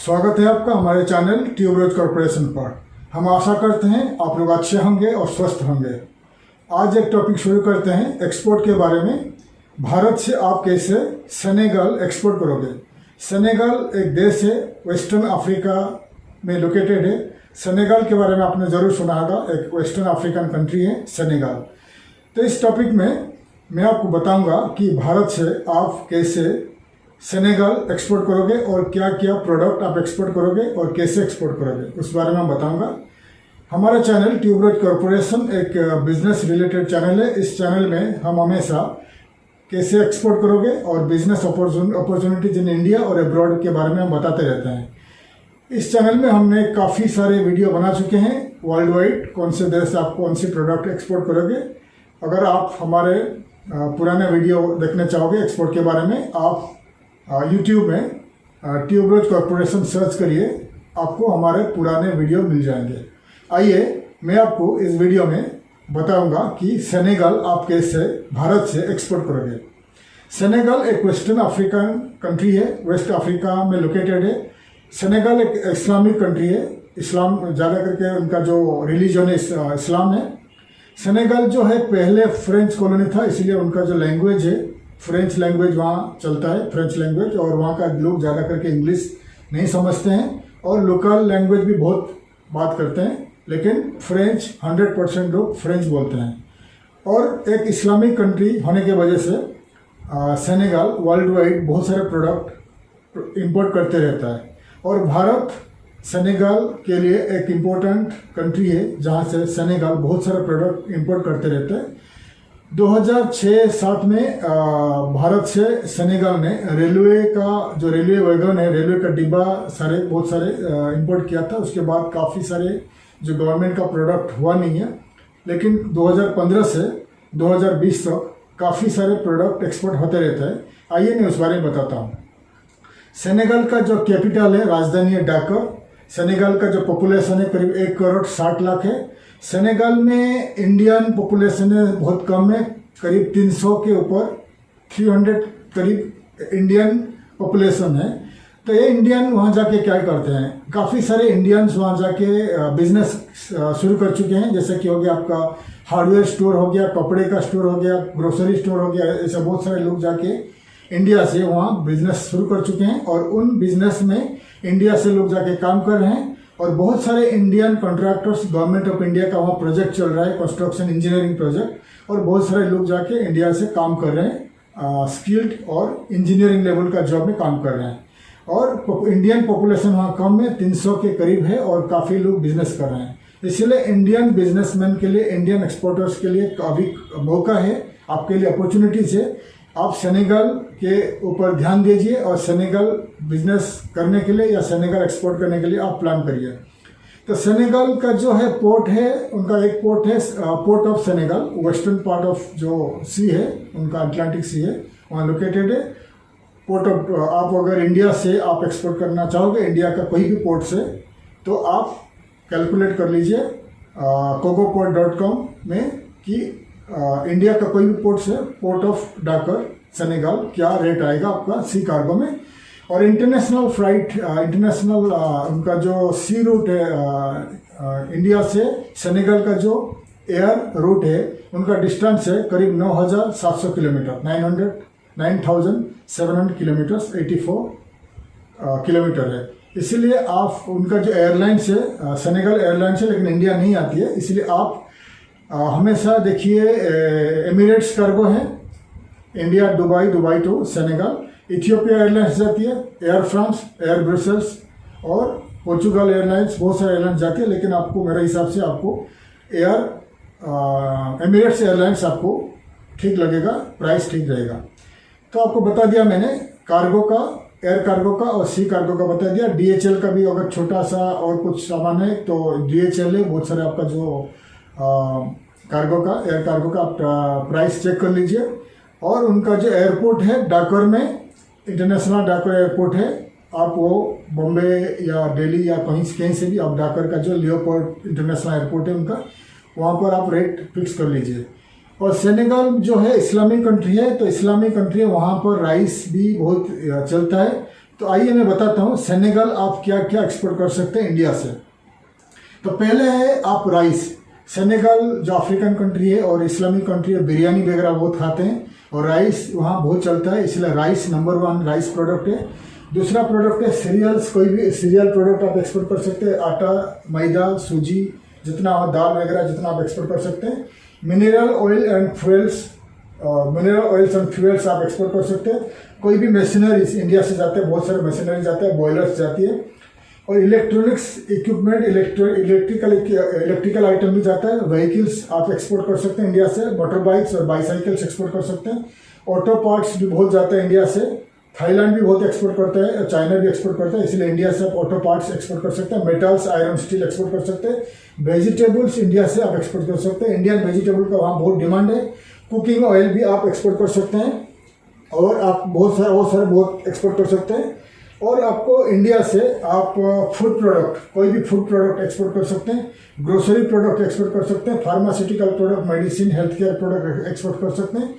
स्वागत है आपका हमारे चैनल ट्यूबरोज कॉर्पोरेशन पर। हम आशा करते हैं आप लोग अच्छे होंगे और स्वस्थ होंगे। आज एक टॉपिक शुरू करते हैं एक्सपोर्ट के बारे में। भारत से आप कैसे सेनेगल एक्सपोर्ट करोगे। सेनेगल एक देश है, वेस्टर्न अफ्रीका में लोकेटेड है। सेनेगल के बारे में आपने ज़रूर सुना होगा, एक वेस्टर्न अफ्रीकन कंट्री है सेनेगल। तो इस टॉपिक में मैं आपको बताऊंगा कि भारत से आप कैसे सेनेगल एक्सपोर्ट करोगे और क्या क्या प्रोडक्ट आप एक्सपोर्ट करोगे और कैसे एक्सपोर्ट करोगे, उस बारे में हम बताऊंगा। हमारा चैनल ट्यूबरोज कॉर्पोरेशन एक बिजनेस रिलेटेड चैनल है। इस चैनल में हम हमेशा कैसे एक्सपोर्ट करोगे और बिजनेस अपॉर्चुनिटीज इन इंडिया और अब्रॉड के बारे में हम बताते रहते हैं। इस चैनल में हमने काफ़ी सारे वीडियो बना चुके हैं वर्ल्ड वाइड, कौन से देश आप कौन सी प्रोडक्ट एक्सपोर्ट करोगे। अगर आप हमारे पुराने वीडियो देखना चाहोगे एक्सपोर्ट के बारे में, आप यूट्यूब में ट्यूबरोज कॉर्पोरेशन सर्च करिए, आपको हमारे पुराने वीडियो मिल जाएंगे। आइए मैं आपको इस वीडियो में बताऊंगा कि सेनेगल आप कैसे भारत से एक्सपोर्ट करोगे। सेनेगल एक वेस्टर्न अफ्रीकन कंट्री है, वेस्ट अफ्रीका में लोकेटेड है। सेनेगल एक इस्लामिक कंट्री है, इस्लाम ज़्यादा करके उनका जो रिलीजन है इस्लाम है। सेनेगल जो है पहले फ्रेंच कॉलोनी था, इसलिए उनका जो लैंग्वेज है फ्रेंच लैंग्वेज वहाँ चलता है, फ्रेंच लैंग्वेज। और वहाँ का लोग ज़्यादा करके इंग्लिश नहीं समझते हैं और लोकल लैंग्वेज भी बहुत बात करते हैं, लेकिन फ्रेंच 100% लोग फ्रेंच बोलते हैं। और एक इस्लामिक कंट्री होने की वजह से सेनेगल वर्ल्ड वाइड बहुत सारे प्रोडक्ट इंपोर्ट करते रहता है। और भारत सेनेगल के लिए एक इम्पोर्टेंट कंट्री है, जहाँ से सेनेगल बहुत सारे प्रोडक्ट इंपोर्ट करते रहते हैं। 2006-07 में भारत से सेनेगल ने रेलवे का जो रेलवे वैगन है, रेलवे का डिब्बा बहुत सारे इंपोर्ट किया था। उसके बाद काफ़ी सारे जो गवर्नमेंट का प्रोडक्ट हुआ नहीं है, लेकिन 2015 से 2020 तक काफ़ी सारे प्रोडक्ट एक्सपोर्ट होते रहते हैं। आइए मैं उस बारे में बताता हूँ। सेनेगल का जो कैपिटल है, राजधानी है डाकर। सेनेगल का जो पॉपुलेशन है करीब 1 करोड़ 60 लाख है। सेनेगल में इंडियन पॉपुलेशन है बहुत कम है, करीब 300 के ऊपर, 300 करीब इंडियन पॉपुलेशन है। तो ये इंडियन वहाँ जाके क्या करते हैं, काफ़ी सारे इंडियंस वहाँ जाके बिजनेस शुरू कर चुके हैं। जैसे कि हो गया आपका हार्डवेयर स्टोर हो गया, कपड़े का स्टोर हो गया, ग्रोसरी स्टोर हो गया। ऐसे बहुत सारे लोग जाके इंडिया से वहाँ बिजनेस शुरू कर चुके हैं और उन बिजनेस में इंडिया से लोग जाके काम कर रहे हैं। और बहुत सारे Indian contractors, government of India का वहाँ प्रोजेक्ट चल रहा है, कंस्ट्रक्शन इंजीनियरिंग प्रोजेक्ट, और बहुत सारे लोग जाके इंडिया से काम कर रहे हैं, स्किल्ड और इंजीनियरिंग लेवल का जॉब में काम कर रहे हैं। और इंडियन पॉपुलेशन वहाँ कम है, 300 के करीब है, और काफ़ी लोग बिजनेस कर रहे हैं। इसलिए इंडियन बिजनेसमैन के लिए, इंडियन एक्सपोर्टर्स के लिए काफ़ी मौका है, आपके लिए अपॉर्चुनिटीज है। आप सेनेगल के ऊपर ध्यान दीजिए और सेनेगल बिजनेस करने के लिए या सेनेगल एक्सपोर्ट करने के लिए आप प्लान करिए। तो सेनेगल का जो है पोर्ट है, उनका एक पोर्ट है port of Senegal, western part of जो सी है उनका, अटलांटिक सी है, वहाँ लोकेटेड है। पोर्ट ऑफ, आप अगर इंडिया से आप एक्सपोर्ट करना चाहोगे, इंडिया का कोई भी पोर्ट से, तो आप कैलकुलेट कर लीजिए cogoport.com में कि इंडिया का कोई भी पोर्ट से पोर्ट ऑफ डाकर सेनेगल क्या रेट आएगा आपका सी कार्गो में। और इंटरनेशनल फ्लाइट, इंटरनेशनल उनका जो सी रूट है, इंडिया से सेनेगल का जो एयर रूट है, उनका डिस्टेंस है करीब 9,700 किलोमीटर, 9,700 किलोमीटर्स, 84 किलोमीटर है। इसीलिए आप, उनका जो एयरलाइंस है सेनेगल एयरलाइंस है, लेकिन इंडिया नहीं आती है। इसलिए आप हमेशा देखिए एमिरेट्स कार्गो है, India Dubai, Dubai to Senegal. Ethiopia airlines जाती है, एयर फ्रांस, एयर ब्रसेल्स और पोर्चुगल एयरलाइंस, बहुत सारे एयरलाइंस जाती है। लेकिन आपको, मेरे हिसाब से आपको एमिरेट्स एयरलाइंस आपको ठीक लगेगा, प्राइस ठीक रहेगा। तो आपको बता दिया मैंने कार्गो का, एयर कार्गो का और सी कार्गो का बता दिया। DHL का भी अगर छोटा सा और कुछ सामान है तो DHL है, बहुत सारे आपका जो कार्गो का, एयर कार्गो का, आप प्राइस चेक कर लीजिए। और उनका जो एयरपोर्ट है डाकर में, इंटरनेशनल डाकर एयरपोर्ट है, आप वो बॉम्बे या दिल्ली या कहीं से भी आप डाकर का जो लियोपोर्ट इंटरनेशनल एयरपोर्ट है उनका, वहाँ पर आप रेट फिक्स कर लीजिए। और सेनेगल जो है इस्लामिक कंट्री है, तो इस्लामिक कंट्री है, वहाँ पर राइस भी बहुत चलता है। तो आइए मैं बताता हूँ सेनेगल आप क्या क्या एक्सपोर्ट कर सकते हैं इंडिया से। तो पहले है आप राइस। सेनेगल जो अफ्रीकन कंट्री है और इस्लामिक कंट्री है, बिरयानी वगैरह बहुत खाते हैं और राइस वहाँ बहुत चलता है, इसलिए राइस नंबर 1 राइस प्रोडक्ट है। दूसरा प्रोडक्ट है सीरियल्स, कोई भी सीरियल प्रोडक्ट आप एक्सपोर्ट कर सकते हैं, आटा, मैदा, सूजी, जितना दाल वगैरह जितना आप एक्सपोर्ट कर सकते हैं। Mineral oil and fuels, mineral oils and fuels आप एक्सपोर्ट कर सकते हैं। कोई भी मशीनरीज इंडिया से जाते हैं, बहुत सारे मशीनरी जाते हैं, बॉयलर्स जाती है, और इलेक्ट्रॉनिक्स इक्विपमेंट, इलेक्ट्रिकल आइटम भी जाता है। व्हीकल्स आप एक्सपोर्ट कर सकते हैं इंडिया से, मोटर बाइक्स और बाईसाइकिल्स एक्सपोर्ट कर सकते हैं। ऑटो पार्ट्स भी बहुत जाता है इंडिया से, थाईलैंड भी बहुत एक्सपोर्ट करता है, चाइना भी एक्सपोर्ट करता है, इसलिए इंडिया से आप ऑटो पार्ट्स एक्सपोर्ट कर सकते हैं। मेटल्स, आयरन, स्टील एक्सपोर्ट कर सकते हैं। वेजिटेबल्स इंडिया से आप एक्सपोर्ट कर सकते हैं, इंडियन वेजिटेबल का वहाँ बहुत डिमांड है। कुकिंग ऑयल भी आप एक्सपोर्ट कर सकते हैं और आप बहुत सारे एक्सपोर्ट कर सकते हैं। और आपको इंडिया से आप फूड प्रोडक्ट, कोई भी फूड प्रोडक्ट एक्सपोर्ट कर सकते हैं, ग्रोसरी प्रोडक्ट एक्सपोर्ट कर सकते हैं, pharmaceutical product, medicine, health care product export कर सकते हैं।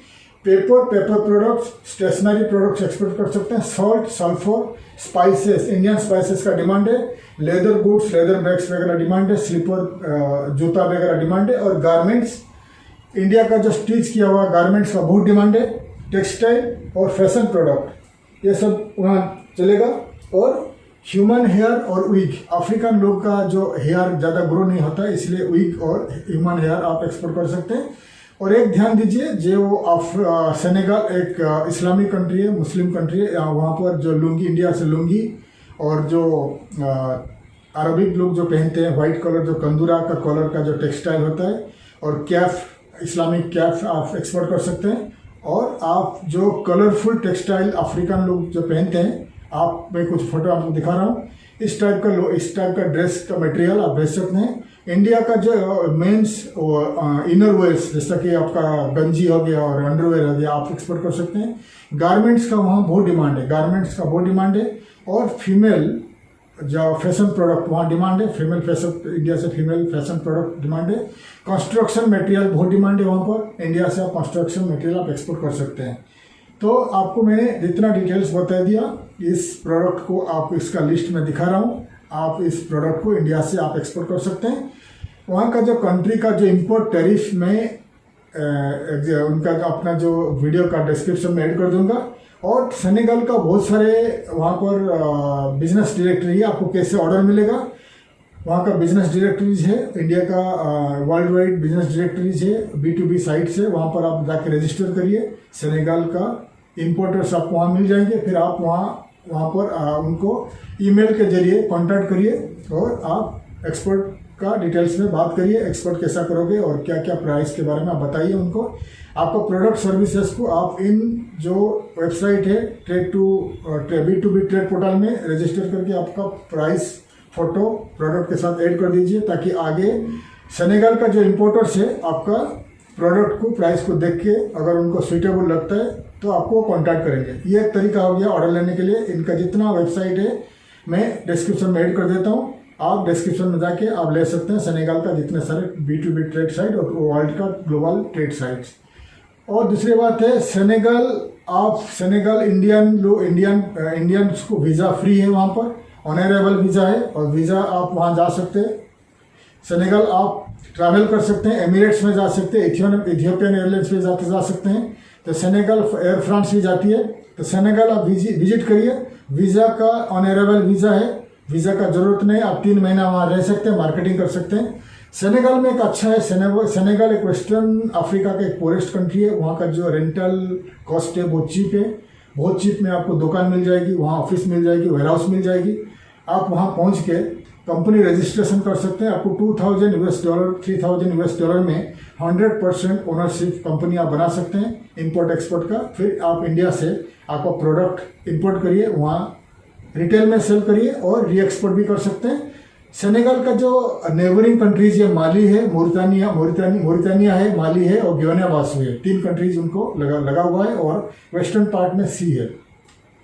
Paper products, stationery products export कर सकते हैं। Salt, sulphur, spices, Indian spices का डिमांड है। लेदर गुड्स, लेदर बैग्स वगैरह डिमांड है। स्लीपर, जूता वगैरह डिमांड है। और गारमेंट्स, इंडिया का जो स्टिच किया हुआ गारमेंट्स का बहुत डिमांड है। टेक्सटाइल और फैशन प्रोडक्ट ये सब वहाँ चलेगा। और ह्यूमन हेयर और विग, अफ्रीकन लोग का जो हेयर ज़्यादा ग्रो नहीं होता है, इसलिए विग और ह्यूमन हेयर आप एक्सपोर्ट कर सकते हैं। और एक ध्यान दीजिए, जो सेनेगल एक इस्लामिक कंट्री है, मुस्लिम कंट्री है, वहाँ पर जो लुंगी, इंडिया से लुंगी और जो अरबिक लोग जो पहनते हैं वाइट कलर, जो कंदूरा का कलर का जो टेक्सटाइल होता है, और कैफ, इस्लामिक कैफ आप एक्सपोर्ट कर सकते हैं। और आप जो कलरफुल टेक्सटाइल अफ्रीकन लोग जो पहनते हैं, आप मैं कुछ फोटो आपको दिखा रहा हूँ, इस टाइप का ड्रेस का मटेरियल आप भेज सकते हैं। इंडिया का जो मेंस इनर वेयर्स, जैसा कि आपका गंजी हो गया और अंडरवेयर हो गया, आप एक्सपोर्ट कर सकते हैं। गारमेंट्स का वहाँ बहुत डिमांड है, गारमेंट्स का बहुत डिमांड है। और फीमेल जो फैशन प्रोडक्ट वहाँ डिमांड है, फीमेल फैशन, इंडिया से फीमेल फैशन प्रोडक्ट डिमांड है। कंस्ट्रक्शन मटेरियल बहुत डिमांड है वहाँ पर, इंडिया से आप कंस्ट्रक्शन मटेरियल आप एक्सपोर्ट कर सकते हैं। तो आपको मैंने जितना डिटेल्स बता दिया, इस प्रोडक्ट को आप इसका लिस्ट में दिखा रहा हूँ, आप इस प्रोडक्ट को इंडिया से आप एक्सपोर्ट कर सकते हैं। वहाँ का जो कंट्री का जो इंपोर्ट टैरिफ में उनका अपना जो वीडियो का डिस्क्रिप्शन में ऐड कर दूंगा। और सेनेगल का बहुत सारे वहाँ पर बिजनेस डायरेक्टरी है, आपको कैसे ऑर्डर मिलेगा, वहाँ का बिजनेस डायरेक्टरीज है, इंडिया का वर्ल्ड वाइड बिजनेस डायरेक्टरीज है, B2B साइट्स है, वहाँ पर आप जाके रजिस्टर करिए। सेनेगल का इंपोर्टर्स आपको वहाँ मिल जाएंगे, फिर आप वहाँ पर उनको ईमेल के जरिए कांटेक्ट करिए और आप एक्सपोर्ट का डिटेल्स में बात करिए, एक्सपोर्ट कैसा करोगे और क्या क्या प्राइस के बारे में आप बताइए उनको। आपको प्रोडक्ट सर्विसेज को आप इन जो वेबसाइट है B2B ट्रेड पोर्टल में रजिस्टर करके आपका प्राइस फोटो प्रोडक्ट के साथ ऐड कर दीजिए, ताकि आगे सेनेगल का जो इम्पोर्टर्स है आपका प्रोडक्ट को प्राइस को देख के अगर उनको सूटेबल लगता है तो आपको कांटेक्ट करेंगे। ये एक तरीका हो गया ऑर्डर लेने के लिए। इनका जितना वेबसाइट है मैं डिस्क्रिप्शन में ऐड कर देता हूँ, आप डिस्क्रिप्शन में जाके आप ले सकते हैं सेनेगल का जितने सारे B2B ट्रेड साइट और वर्ल्ड का ग्लोबल ट्रेड साइट्स। और दूसरी बात है, सेनेगल इंडियंस को वीज़ा फ्री है, वहाँ पर ऑनरेबल वीज़ा है और वीज़ा आप वहाँ जा सकते हैं। सेनेगल आप ट्रैवल कर सकते हैं, एमिरेट्स में जा सकते हैं, इथियोपियन एयरलाइंस में जा सकते हैं। तो सेनेगल एयर फ्रांस भी जाती है, तो सेनेगल आप विजिट करिए। वीज़ा का ऑनरेबल वीज़ा है, वीज़ा का ज़रूरत नहीं, आप 3 महीना वहाँ रह सकते हैं, मार्केटिंग कर सकते हैं। सेनेगल में एक अच्छा है, सेनेगल एक वेस्टर्न अफ्रीका का एक पोरेस्ट कंट्री है, वहाँ का जो रेंटल कॉस्ट है बहुत चीप है, बहुत चीप में आपको दुकान मिल जाएगी, वहाँ ऑफिस मिल जाएगी, वेयर हाउस मिल जाएगी। आप वहाँ पहुँच के कंपनी रजिस्ट्रेशन कर सकते हैं। आपको $2,000 $3,000 में 100% ओनरशिप कंपनी आप बना सकते हैं इंपोर्ट एक्सपोर्ट का। फिर आप इंडिया से आपका प्रोडक्ट इंपोर्ट करिए, वहाँ रिटेल में सेल करिए और री एक्सपोर्ट भी कर सकते हैं। सेनेगल का जो नेबरिंग कंट्रीज है, माली है, मोरितानिया है, माली है और गिनी बिसाऊ है, 3 कंट्रीज उनको लगा हुआ है और वेस्टर्न पार्ट में सी है।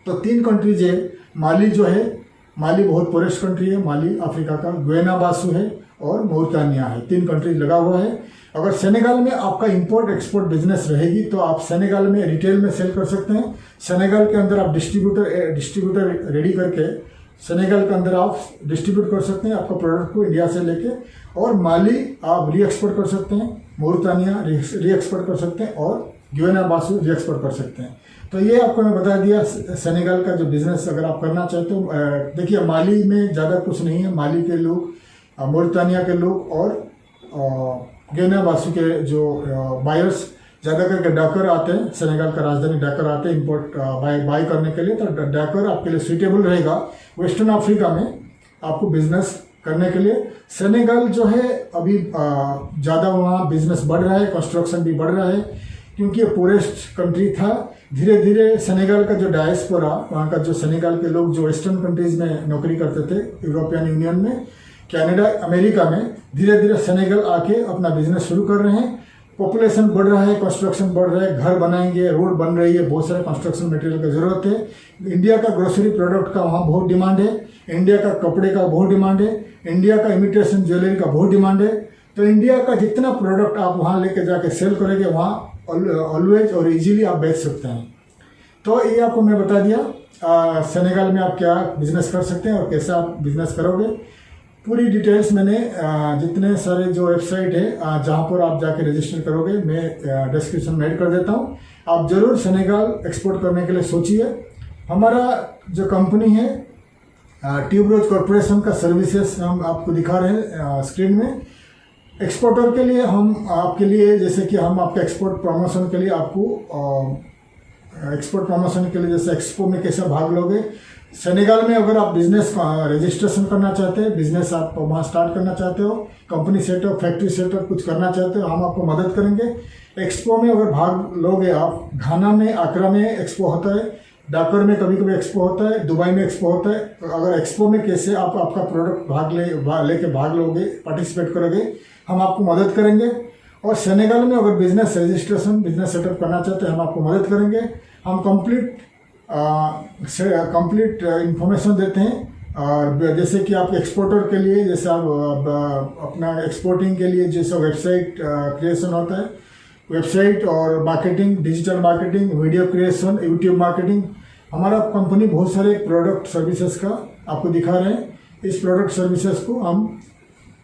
तो 3 कंट्रीज है। माली जो है, माली बहुत पोरेस्ट कंट्री है, माली अफ्रीका का, गिनी बिसाऊ है और मोरितानिया है, 3 कंट्रीज लगा हुआ है। अगर सेनेगल में आपका इंपोर्ट एक्सपोर्ट बिजनेस रहेगी तो आप सेनेगल में रिटेल में सेल कर सकते हैं। सेनेगल के अंदर आप डिस्ट्रीब्यूटर रेडी करके सेनेगल के अंदर आप डिस्ट्रीब्यूट कर सकते हैं आपका प्रोडक्ट को इंडिया से लेके, और माली आप री एक्सपोर्ट कर सकते हैं, मोरितानिया री एक्सपोर्ट कर सकते हैं, और गियाना बासु री एक्सपोर्ट कर सकते हैं। तो ये आपको मैं बता दिया सेनेगल का जो बिज़नेस अगर आप करना चाहते हो। देखिए माली में ज़्यादा कुछ नहीं है, माली के लोग, मोरितानिया के लोग और गियाना बासु के जो बायर्स ज़्यादा करके डाकर आते हैं, सेनेगल का राजधानी डाकर आते हैं इंपोर्ट बाय करने के लिए। तो डाकर आपके लिए सूटेबल रहेगा वेस्टर्न अफ्रीका में आपको बिजनेस करने के लिए। सेनेगल जो है अभी ज़्यादा वहाँ बिजनेस बढ़ रहा है, कंस्ट्रक्शन भी बढ़ रहा है, क्योंकि ये पोरेस्ट कंट्री था। धीरे धीरे सेनेगल का जो डायस्पोरा, वहाँ का जो सेनेगल के लोग जो वेस्टर्न कंट्रीज़ में नौकरी करते थे, यूरोपियन यूनियन में, कनाडा, अमेरिका में, धीरे धीरे सेनेगल आके अपना बिजनेस शुरू कर रहे हैं। पॉपुलेशन बढ़ रहा है, कंस्ट्रक्शन बढ़ रहा है, घर बनाएंगे, रोड बन रही है, बहुत सारे कंस्ट्रक्शन मटेरियल की ज़रूरत है। इंडिया का ग्रोसरी प्रोडक्ट का वहाँ बहुत डिमांड है, इंडिया का कपड़े का बहुत डिमांड है, इंडिया का इमिटेशन ज्वेलरी का बहुत डिमांड है। तो इंडिया का जितना प्रोडक्ट आप वहाँ लेके जाके सेल करेंगे, वहाँ ऑलवेज और इजीली आप बेच सकते हैं। तो ये आपको मैं बता दिया सेनेगल में आप क्या बिजनेस कर सकते हैं और कैसे आप बिजनेस करोगे। पूरी डिटेल्स मैंने जितने सारे जो वेबसाइट है जहाँ पर आप जाके रजिस्टर करोगे, मैं डिस्क्रिप्शन में ऐड कर देता हूँ। आप ज़रूर सेनेगल एक्सपोर्ट करने के लिए सोचिए। हमारा जो कंपनी है ट्यूबरोज कॉरपोरेशन का सर्विसेज हम आपको दिखा रहे हैं स्क्रीन में। एक्सपोर्टर के लिए हम आपके लिए, जैसे कि हम आपके एक्सपोर्ट प्रमोशन के लिए आपको एक्सपोर्ट प्रमोशन के लिए जैसे एक्सपो में कैसे भाग लोगे, सेनेगल में अगर आप बिजनेस रजिस्ट्रेशन करना चाहते हैं, बिजनेस आप वहाँ स्टार्ट करना चाहते हो, कंपनी सेटअप, फैक्ट्री सेटअप कुछ करना चाहते हो, हम आपको मदद करेंगे। एक्सपो में अगर भाग लोगे आप, घाना में, आक्रा में एक्सपो होता है, डाकर में कभी कभी एक्सपो होता है, दुबई में एक्सपो होता है। तो अगर एक्सपो में कैसे आप आपका प्रोडक्ट लेके भाग लोगे, पार्टिसिपेट करोगे, हम आपको मदद करेंगे। और सेनेगल में अगर बिजनेस रजिस्ट्रेशन, बिजनेस सेटअप करना चाहते हैं, हम आपको मदद करेंगे। हम कंप्लीट इंफॉर्मेशन देते हैं। और जैसे कि आप एक्सपोर्टर के लिए, जैसे आप अपना एक्सपोर्टिंग के लिए जैसा वेबसाइट क्रिएशन होता है, वेबसाइट और marketing, digital marketing, video creation, YouTube marketing, हमारा कंपनी बहुत सारे प्रोडक्ट सर्विसेज का आपको दिखा रहे हैं। इस प्रोडक्ट सर्विसेज को हम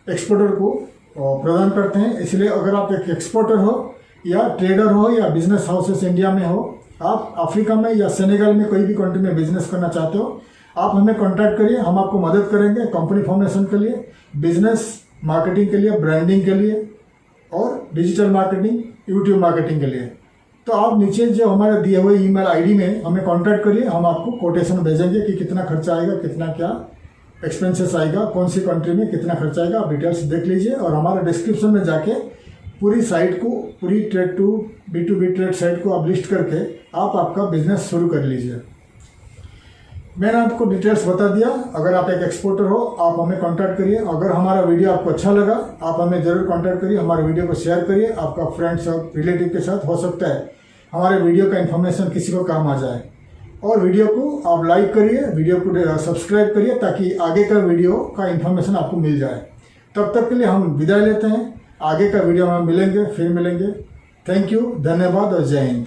एक्सपोर्टर को प्रदान करते हैं। इसलिए अगर आप एक एक्सपोर्टर हो या ट्रेडर हो या बिजनेस हाउसेस इंडिया में हो, आप अफ्रीका में या सेनेगल में कोई भी कंट्री में बिजनेस करना चाहते हो, आप हमें कांटेक्ट करिए, हम आपको मदद करेंगे कंपनी फॉर्मेशन के लिए, बिजनेस मार्केटिंग के लिए, ब्रांडिंग के लिए और डिजिटल मार्केटिंग, यूट्यूब मार्केटिंग के लिए। तो आप नीचे जो हमारे दिए हुए ईमेल आईडी में हमें कांटेक्ट करिए, हम आपको कोटेशन भेजेंगे कि कितना खर्चा आएगा, कितना क्या एक्सपेंसेस आएगा, कौन सी कंट्री में कितना खर्चा आएगा, आप डिटेल्स देख लीजिए। और हमारे डिस्क्रिप्शन में जाके पूरी साइट को, पूरी trade to B2B trade site को आप लिस्ट करके आप आपका बिजनेस शुरू कर लीजिए। मैंने आपको डिटेल्स बता दिया। अगर आप एक एक्सपोर्टर हो, आप हमें कांटेक्ट करिए। अगर हमारा वीडियो आपको अच्छा लगा, आप हमें ज़रूर कांटेक्ट करिए, हमारे वीडियो को शेयर करिए आपका फ्रेंड्स और रिलेटिव के साथ। हो सकता है हमारे वीडियो का इन्फॉर्मेशन किसी को काम आ जाए। और वीडियो को आप लाइक करिए, वीडियो को सब्सक्राइब करिए, ताकि आगे का वीडियो का इन्फॉर्मेशन आपको मिल जाए। तब तक के लिए हम विदाई लेते हैं। आगे का वीडियो में मिलेंगे, फिर मिलेंगे। थैंक यू, धन्यवाद और जय हिंद।